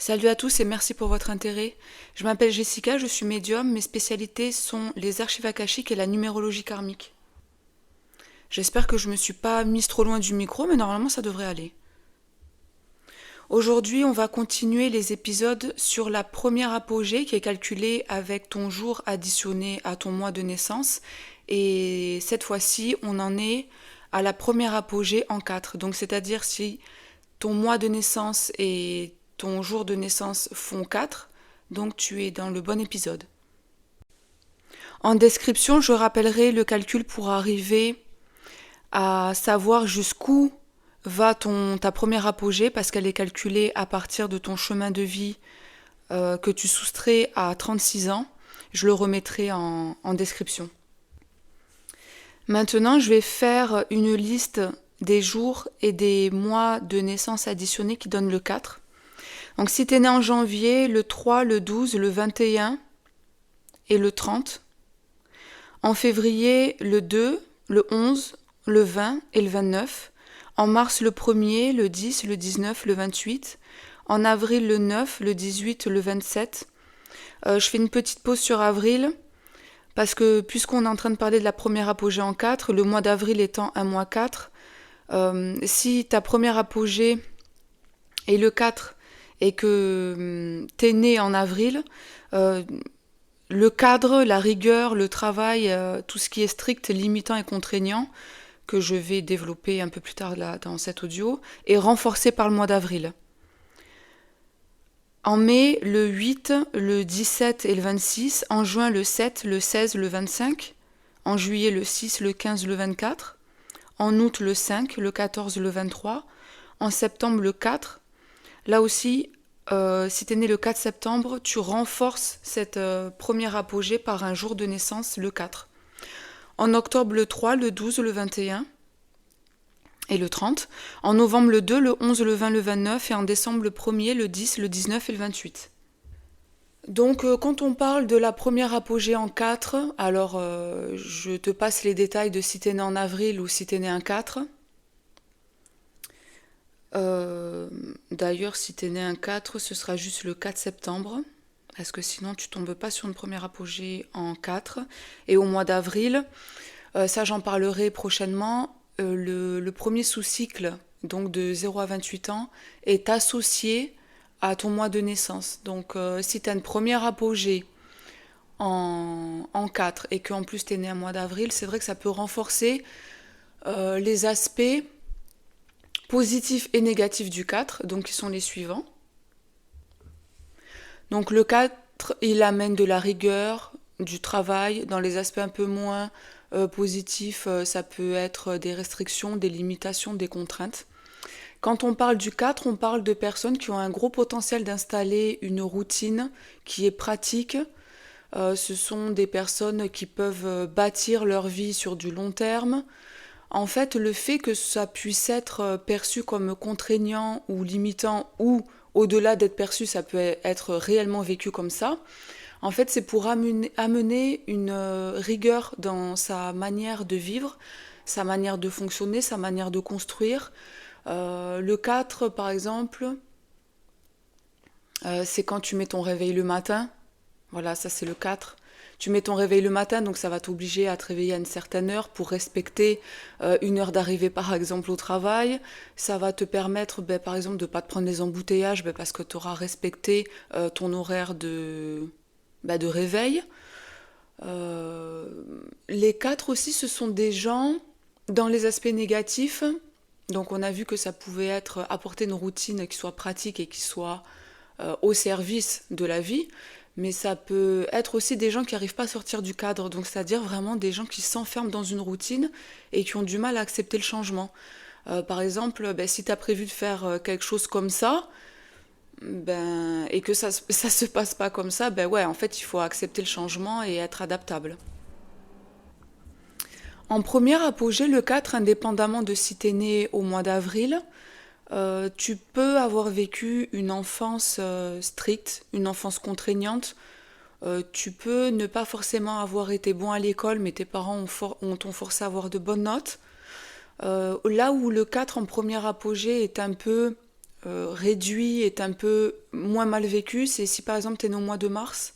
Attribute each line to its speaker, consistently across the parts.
Speaker 1: Salut à tous et merci pour votre intérêt. Je m'appelle Jessica, je suis médium, mes spécialités sont les archives akashiques et la numérologie karmique. J'espère que je me suis pas mise trop loin du micro, mais normalement ça devrait aller. Aujourd'hui, on va continuer les épisodes sur la première apogée qui est calculée avec ton jour additionné à ton mois de naissance. Et cette fois-ci, on en est à la première apogée en 4. Donc c'est-à-dire si ton mois de naissance et ton jour de naissance font 4, donc tu es dans le bon épisode. En description, je rappellerai le calcul pour arriver à savoir jusqu'où va ta première apogée parce qu'elle est calculée à partir de ton chemin de vie que tu soustrais à 36 ans. Je le remettrai en description. Maintenant, je vais faire une liste des jours et des mois de naissance additionnés qui donnent le 4. Donc si tu es né en janvier, le 3, le 12, le 21 et le 30. En février, le 2, le 11, le 20 et le 29. En mars, le 1er, le 10, le 19, le 28. En avril, le 9, le 18, le 27. Je fais une petite pause sur avril parce que puisqu'on est en train de parler de la première apogée en 4, le mois d'avril étant un mois 4, si ta première apogée est le 4 et que t'es né en avril, le cadre, la rigueur, le travail, tout ce qui est strict, limitant et contraignant, que je vais développer un peu plus tard là, dans cet audio, est renforcé par le mois d'avril. En mai, le 8, le 17 et le 26. En juin, le 7, le 16, le 25. En juillet, le 6, le 15, le 24. En août, le 5, le 14, le 23. En septembre, le 4. Là aussi, si tu es né le 4 septembre, tu renforces cette première apogée par un jour de naissance, le 4. En octobre, le 3, le 12, le 21 et le 30. En novembre, le 2, le 11, le 20, le 29. Et en décembre, le 1er, le 10, le 19 et le 28. Donc, quand on parle de la première apogée en 4, alors je te passe les détails de si tu es né en avril ou si tu es né un 4. D'ailleurs, si tu es né un 4, ce sera juste le 4 septembre. Parce que sinon, tu tombes pas sur une première apogée en 4. Et au mois d'avril, ça j'en parlerai prochainement, le premier sous-cycle, donc de 0 à 28 ans, est associé à ton mois de naissance. Donc si tu as une première apogée en 4 et qu'en plus tu es né un mois d'avril, c'est vrai que ça peut renforcer les aspects positifs et négatifs du 4, donc qui sont les suivants. Donc le 4, il amène de la rigueur, du travail. Dans les aspects un peu moins positifs, ça peut être des restrictions, des limitations, des contraintes. Quand on parle du 4, on parle de personnes qui ont un gros potentiel d'installer une routine qui est pratique. Ce sont des personnes qui peuvent bâtir leur vie sur du long terme. En fait, le fait que ça puisse être perçu comme contraignant ou limitant ou au-delà d'être perçu, ça peut être réellement vécu comme ça. En fait, c'est pour amener une rigueur dans sa manière de vivre, sa manière de fonctionner, sa manière de construire. Le 4, par exemple, c'est quand tu mets ton réveil le matin. Voilà, ça c'est le 4. Tu mets ton réveil le matin, donc ça va t'obliger à te réveiller à une certaine heure pour respecter une heure d'arrivée par exemple au travail. Ça va te permettre par exemple de ne pas te prendre les embouteillages parce que tu auras respecté ton horaire de réveil. Les 4 aussi, ce sont des gens dans les aspects négatifs. Donc on a vu que ça pouvait être apporter une routine qui soit pratique et qui soit au service de la vie. Mais ça peut être aussi des gens qui n'arrivent pas à sortir du cadre, donc c'est-à-dire vraiment des gens qui s'enferment dans une routine et qui ont du mal à accepter le changement. Par exemple, si tu as prévu de faire quelque chose comme ça, et que ça se passe pas comme ça, ouais, en fait, il faut accepter le changement et être adaptable. En première apogée, le 4, indépendamment de si t'es né au mois d'avril, tu peux avoir vécu une enfance stricte, une enfance contraignante. Tu peux ne pas forcément avoir été bon à l'école, mais tes parents t'ont forcé à avoir de bonnes notes. Là où le 4 en première apogée est un peu réduit, est un peu moins mal vécu, c'est si par exemple tu es né au mois de mars,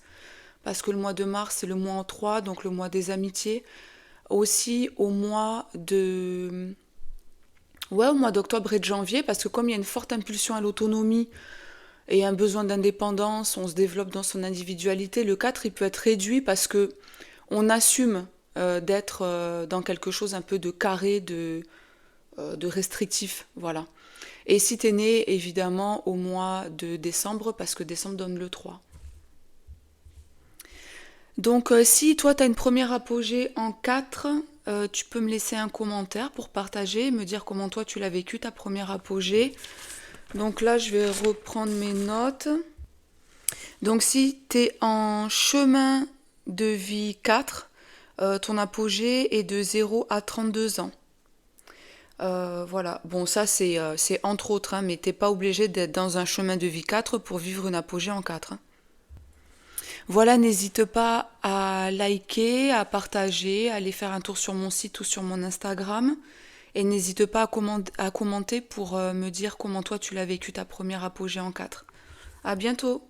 Speaker 1: parce que le mois de mars c'est le mois en 3, donc le mois des amitiés. Aussi au mois de... Ouais, au mois d'octobre et de janvier, parce que comme il y a une forte impulsion à l'autonomie et un besoin d'indépendance, on se développe dans son individualité, le 4 il peut être réduit parce que on assume d'être dans quelque chose un peu de carré, de restrictif, voilà. Et si t'es né évidemment au mois de décembre, parce que décembre donne le 3. Donc si toi tu as une première apogée en 4, tu peux me laisser un commentaire pour partager, me dire comment toi tu l'as vécu ta première apogée. Donc là je vais reprendre mes notes. Donc si tu es en chemin de vie 4, ton apogée est de 0 à 32 ans. Voilà, bon ça c'est entre autres, hein, mais t'es pas obligé d'être dans un chemin de vie 4 pour vivre une apogée en 4. Hein. Voilà, n'hésite pas à liker, à partager, à aller faire un tour sur mon site ou sur mon Instagram. Et n'hésite pas à commenter pour me dire comment toi tu l'as vécu ta première apogée en 4. À bientôt!